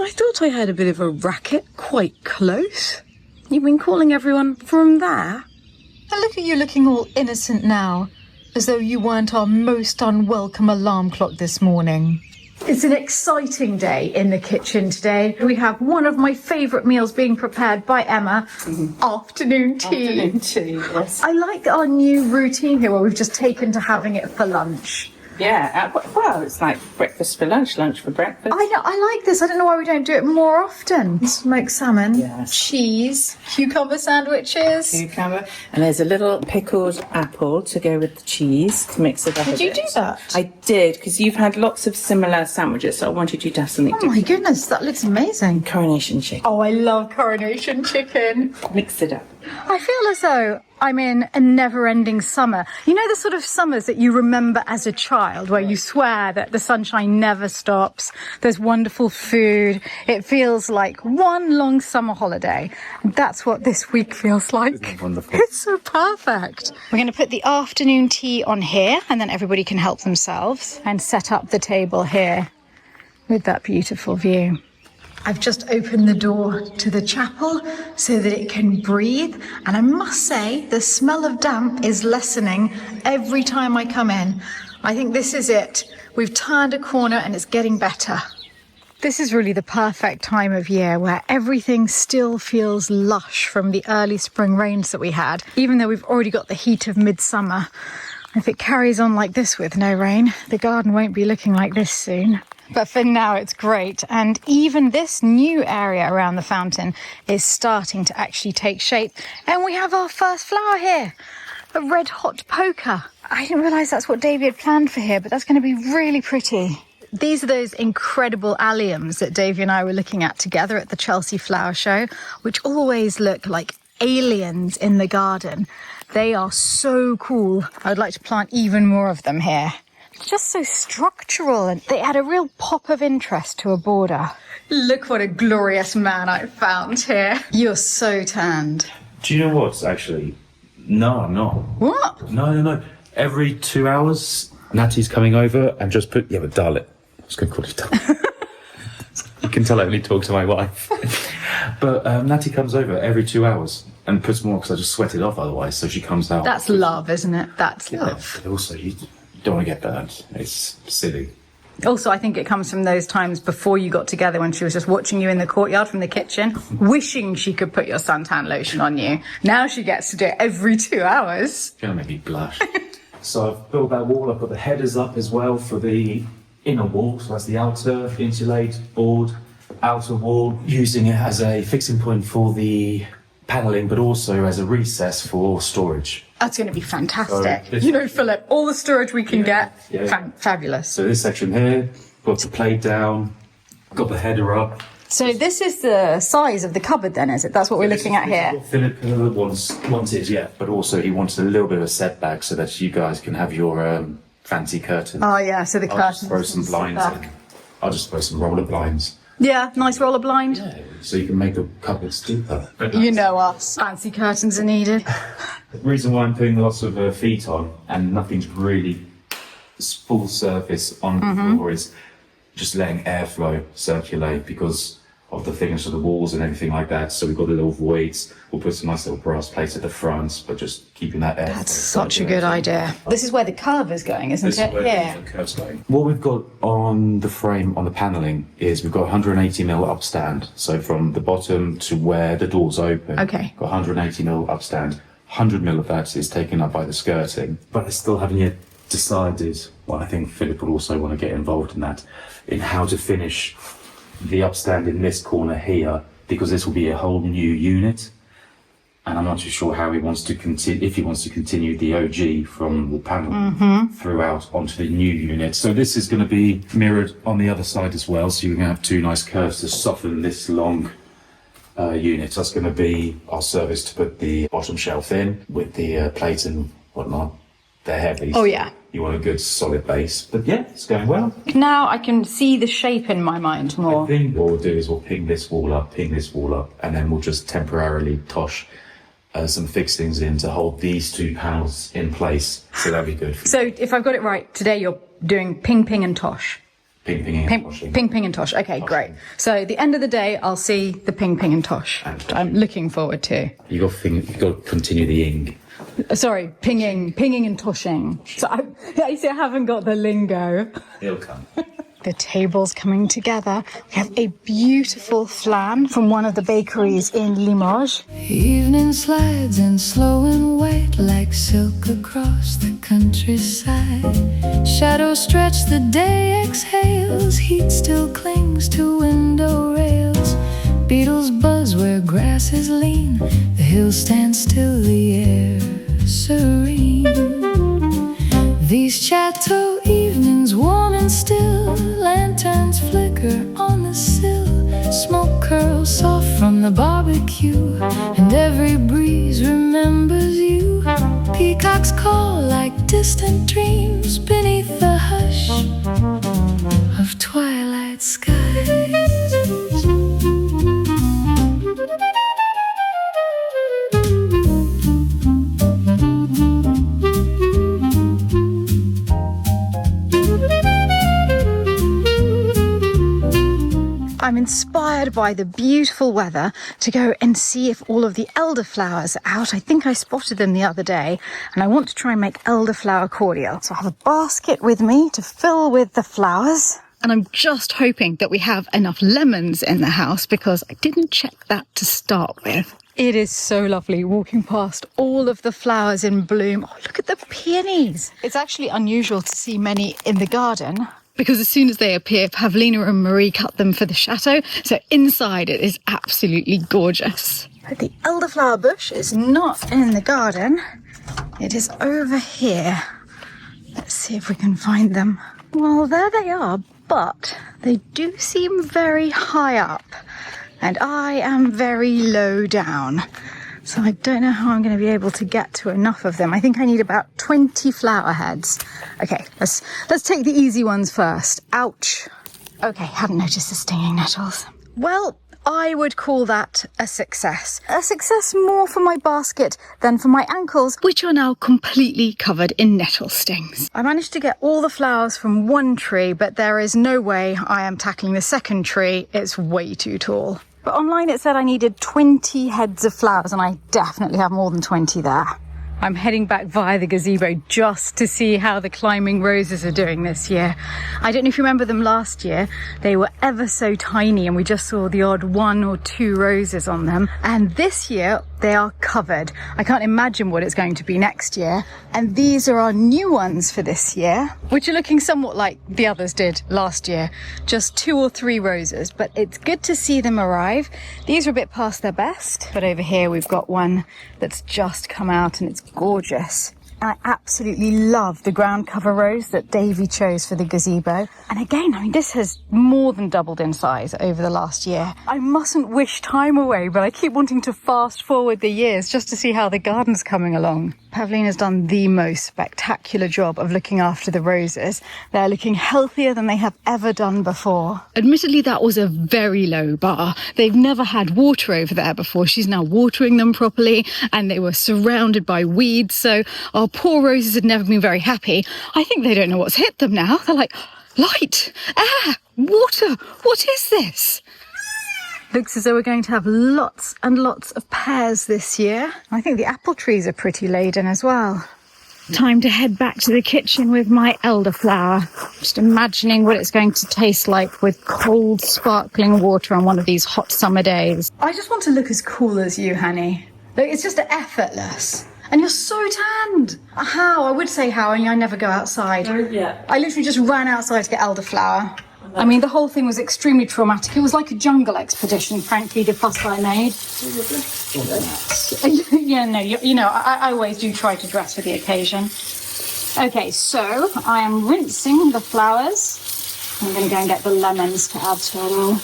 I thought I heard a bit of a racket quite close. You've been calling everyone from there? And look at you looking all innocent now, as though you weren't our most unwelcome alarm clock this morning. It's an exciting day in the kitchen today. We have one of my favourite meals being prepared by Emma, afternoon tea. Afternoon tea, yes. I like our new routine here where we've just taken to having it for lunch. Yeah, well, it's like breakfast for lunch, lunch for breakfast. I know, I like this. I don't know why we don't do it more often. Smoked salmon, Yes. cheese, cucumber sandwiches. Cucumber. And there's a little pickled apple to go with the cheese to mix it up. Did a you bit. do that? I did, because you've had lots of similar sandwiches, so I wanted you to have something Oh my goodness, that looks amazing. Coronation chicken. Oh, I love coronation chicken. Mix it up. I feel as though I'm in a never-ending summer. You know the sort of summers that you remember as a child, where you swear that the sunshine never stops, there's wonderful food, it feels like one long summer holiday. That's what this week feels like. Isn't it wonderful? It's so perfect. We're going to put the afternoon tea on here, and then everybody can help themselves and set up the table here with that beautiful view. I've just opened the door to the chapel so that it can breathe, and I must say the smell of damp is lessening every time I come in. I think this is it. We've turned a corner and it's getting better. This is really the perfect time of year where everything still feels lush from the early spring rains that we had, even though we've already got the heat of midsummer. If it carries on like this with no rain, the garden won't be looking like this soon. But for now, it's great. And even this new area around the fountain is starting to actually take shape. And we have our first flower here, a red hot poker. I didn't realise that's what Davey had planned for here, but that's going to be really pretty. These are those incredible alliums that Davey and I were looking at together at the Chelsea Flower Show, which always look like aliens in the garden. They are so cool. I'd like to plant even more of them here. Just so structural, and they add a real pop of interest to a border. Look what a glorious man I found here. You're so tanned. Do you know what, actually? No, I'm not. What? No. Every 2 hours, Natty's coming over and just put... Yeah, but darling. I was going to call you darling. You can tell I only talk to my wife. But Natty comes over every 2 hours and puts more, because I just sweat it off otherwise, so she comes out. That's love, isn't it? That's love. But also, you don't want to get burnt. It's silly. Also, I think it comes from those times before you got together when she was just watching you in the courtyard from the kitchen, wishing she could put your suntan lotion on you. Now she gets to do it every 2 hours. It's going to make me blush. So I've built that wall. I've got the headers up as well for the inner wall. So that's the outer insulate board, outer wall, using it as a fixing point for the panelling, but also as a recess for storage. That's going to be fantastic. So you know, Philip, all the storage we can get, Yeah. Fabulous. So this section here, got the plate down, got the header up. So this is the size of the cupboard then, is it? That's what we're looking at here. Philip wanted, yeah, but also he wanted a little bit of a setback so that you guys can have your fancy curtains. Oh yeah, so the I'll curtains. just throw some blinds back. in. I'll just throw some roller blinds. Yeah, nice roller blind. Yeah, so you can make the cupboards deeper. You know us. Fancy curtains are needed. The reason why I'm putting lots of feet on and nothing's really full surface on the floor is just letting airflow circulate because of the thickness of the walls and everything like that. So we've got the little voids. We'll put some nice little brass plates at the front, but just keeping that air. That's such a good idea. This is where the curve is going, isn't This it? is where Yeah. the curve's going. What we've got on the frame, on the panelling, is we've got 180mm upstand. So from the bottom to where the doors open, Okay. got 180mm upstand. 100mm of that is taken up by the skirting. But I still haven't yet decided, well, I think Philip would also want to get involved in that, in how to finish the upstand in this corner here, because this will be a whole new unit. And I'm not too sure how he wants to continue, if he wants to continue the OG from the panel throughout onto the new unit. So this is going to be mirrored on the other side as well. So you're going to have two nice curves to soften this long unit. That's going to be our service to put the bottom shelf in with the plates and whatnot. They're heavy. Oh, yeah. You want a good solid base. But yeah, it's going well. Now I can see the shape in my mind more. I think what we'll do is we'll ping this wall up, and then we'll just temporarily tosh some fixings in to hold these two panels in place. So that'd be good. So if I've got it right, today you're doing ping, ping and tosh. Ping, pinging, and toshing. Ping, ping and tosh. Okay, great. So at the end of the day, I'll see the ping, ping and tosh. I'm looking forward to. You got to continue the ing. Sorry, pinging and toshing. So I haven't got the lingo. It'll come. The table's coming together. We have a beautiful flan from one of the bakeries in Limoges. Evening slides in slow and white like silk across the countryside. Shadows stretch, the day exhales. Heat still clings to window rails. Beetles buzz where grass is lean. The hills stand still, the air serene. These chateau evenings warm and still. Lanterns flicker on the sill. Smoke curls soft from the barbecue, and every breeze remembers you. Peacocks call like distant dreams beneath the hush of twilight skies. I'm inspired by the beautiful weather to go and see if all of the elderflowers are out. I think I spotted them the other day, and I want to try and make elderflower cordial. So I have a basket with me to fill with the flowers. And I'm just hoping that we have enough lemons in the house, because I didn't check that to start with. It is so lovely walking past all of the flowers in bloom. Oh, look at the peonies. It's actually unusual to see many in the garden, because as soon as they appear, Pavlina and Marie cut them for the chateau, so inside it is absolutely gorgeous. But the elderflower bush is not in the garden. It is over here. Let's see if we can find them. Well, there they are, but they do seem very high up, and I am very low down. So I don't know how I'm going to be able to get to enough of them. I think I need about 20 flower heads. Okay, let's take the easy ones first. Ouch. Okay, hadn't noticed the stinging nettles. Well, I would call that a success. A success more for my basket than for my ankles, which are now completely covered in nettle stings. I managed to get all the flowers from one tree, but there is no way I am tackling the second tree. It's way too tall. But online it said I needed 20 heads of flowers, and I definitely have more than 20 there. I'm heading back via the gazebo just to see how the climbing roses are doing this year. I don't know if you remember them last year. They were ever so tiny, and we just saw the odd 1 or 2 roses on them. And this year they are covered. I can't imagine what it's going to be next year. And these are our new ones for this year, which are looking somewhat like the others did last year. Just 2 or 3 roses, but it's good to see them arrive. These are a bit past their best, but over here we've got one that's just come out, and it's gorgeous. And I absolutely love the ground cover rose that Davy chose for the gazebo. And again, I mean, this has more than doubled in size over the last year. I mustn't wish time away, but I keep wanting to fast forward the years just to see how the garden's coming along. Pavlina's done the most spectacular job of looking after the roses. They're looking healthier than they have ever done before. Admittedly, that was a very low bar. They've never had water over there before. She's now watering them properly, and they were surrounded by weeds, so our poor roses had never been very happy. I think they don't know what's hit them now. They're like, light, air, water, what is this? Looks as though we're going to have lots and lots of pears this year. I think the apple trees are pretty laden as well. Time to head back to the kitchen with my elderflower. Just imagining what it's going to taste like with cold, sparkling water on one of these hot summer days. I just want to look as cool as you, honey. Look, it's just effortless. And you're so tanned. How? I would say how, and I never go outside. Yeah. I literally just ran outside to get elderflower. I mean, the whole thing was extremely traumatic. It was like a jungle expedition, frankly, the fuss I made. Yeah, no, you know, I always do try to dress for the occasion. Okay, so I am rinsing the flowers. I'm going to go and get the lemons to add to it all.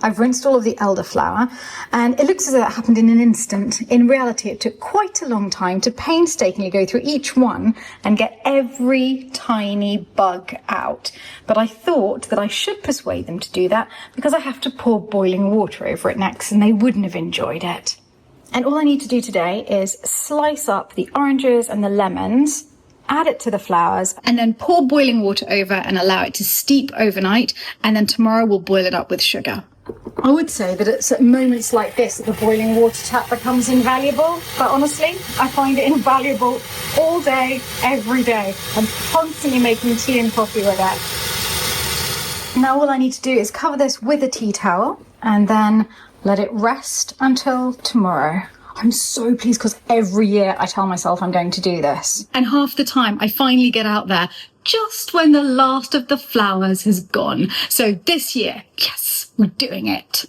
I've rinsed all of the elderflower, and it looks as though that happened in an instant. In reality, it took quite a long time to painstakingly go through each one and get every tiny bug out. But I thought that I should persuade them to do that because I have to pour boiling water over it next, and they wouldn't have enjoyed it. And all I need to do today is slice up the oranges and the lemons add it to the flowers, and then pour boiling water over and allow it to steep overnight. And then tomorrow we'll boil it up with sugar. I would say that it's at moments like this that the boiling water tap becomes invaluable. But honestly, I find it invaluable all day, every day. I'm constantly making tea and coffee with it. Now all I need to do is cover this with a tea towel and then let it rest until tomorrow. I'm so pleased because every year I tell myself I'm going to do this. And half the time I finally get out there just when the last of the flowers has gone. So this year, yes, we're doing it.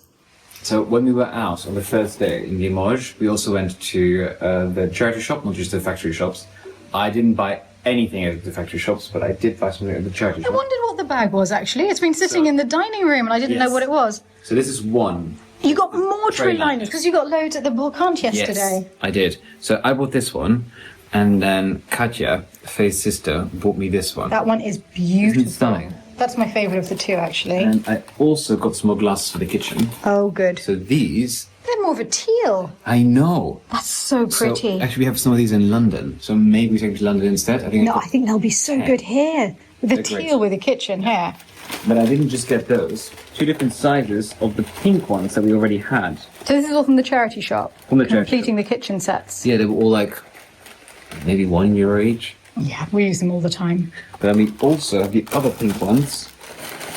So when we were out on the first day in Limoges, we also went to the charity shop, not just the factory shops. I didn't buy anything at the factory shops, but I did buy something at the charity shop. I wondered what the bag was actually. It's been sitting in the dining room and I didn't know what it was. So this is one. You got more tray liners because you got loads at the Volcant yesterday. Yes, I did. So I bought this one, and then Katja, Faye's sister, bought me this one. That one is beautiful. Isn't it stunning? That's my favourite of the two, actually. And I also got some more glasses for the kitchen. Oh, good. So these... They're more of a teal. I know. That's so pretty. So actually, we have some of these in London. So maybe we take them to London instead. I think they'll be so good here. With the They're teal great. with the kitchen here. But I didn't just get those. 2 different sizes of the pink ones that we already had. So this is all from the charity shop? From the charity Completing the kitchen sets? Yeah, they were all like maybe €1 each. Yeah, we use them all the time. But then we also have the other pink ones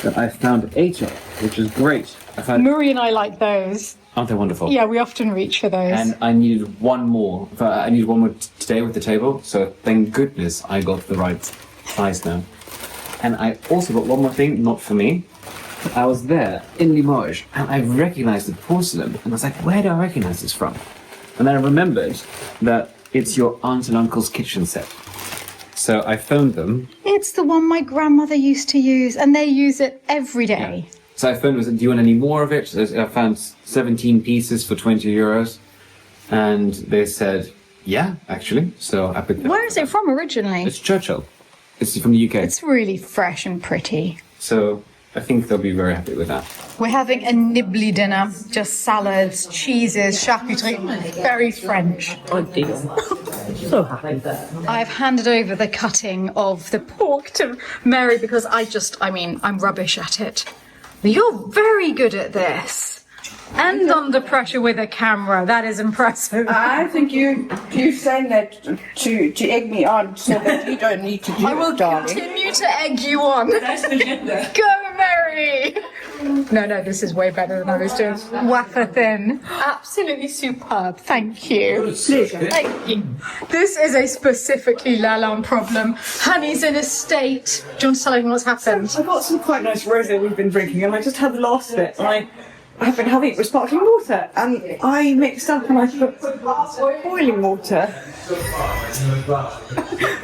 that I found 8 of, which is great. Murray and I like those. Aren't they wonderful? Yeah, we often reach for those. And I needed one more. I needed one more today with the table. So thank goodness I got the right size now. And I also got one more thing, not for me. I was there in Limoges and I recognized the porcelain. And I was like, where do I recognize this from? And then I remembered that it's your aunt and uncle's kitchen set. So I phoned them. It's the one my grandmother used to use and they use it every day. Yeah. So I phoned them and said, do you want any more of it? I found 17 pieces for €20. And they said, yeah, actually. So I picked them. Where is it from originally? It's Churchill. It's from the UK. It's really fresh and pretty. So I think they'll be very happy with that. We're having a nibbly dinner. Just salads, cheeses, charcuterie. Very French. Oh dear. So happy. I've handed over the cutting of the pork to Mary because I'm rubbish at it. You're very good at this. And under pressure with a camera. That is impressive. I think you saying that to egg me on so that you don't need to do I will it, darling. continue to egg you on. Go, Mary! No, this is way better than I was doing. Wafer thin. Absolutely superb. Thank you. Thank you. This is a specifically Lalande problem. Honey's in a state. Do you want to tell everyone what's happened? I got some quite nice rosé we've been drinking and I just had the last of it. And I've been having it with sparkling water and I mixed up and I put boiling water.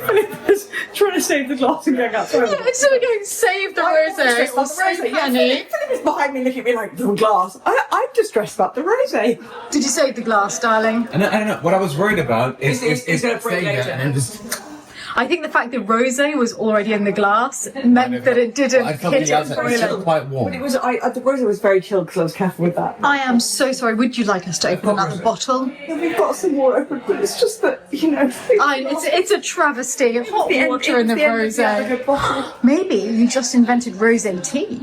And it was trying to save the glass and going outside. Instead of going save the rosé or save the honey. Philip is behind me looking at me like, the glass. I'm just stressed about the rosé. Did you save the glass, darling? I don't know. What I was worried about is gonna break saying that later. and then just... I think the fact that rosé was already in the glass meant that it didn't I felt hit the it outside was still boiling. quite warm. It was, the rosé was very chilled because I was careful with that. I am so sorry. Would you like us to open another bottle? And we've got some more open, but it's just that, It's a travesty of hot water in the rosé. rosé. Maybe you just invented rosé tea.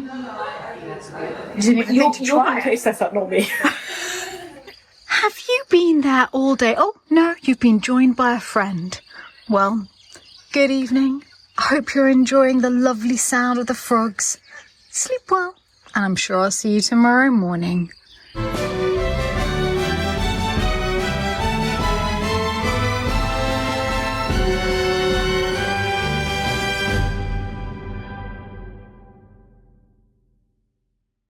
You didn't even think to You're try going to it. taste that up, not me. Have you been there all day? Oh, no, you've been joined by a friend. Well, good evening. I hope you're enjoying the lovely sound of the frogs. Sleep well, and I'm sure I'll see you tomorrow morning.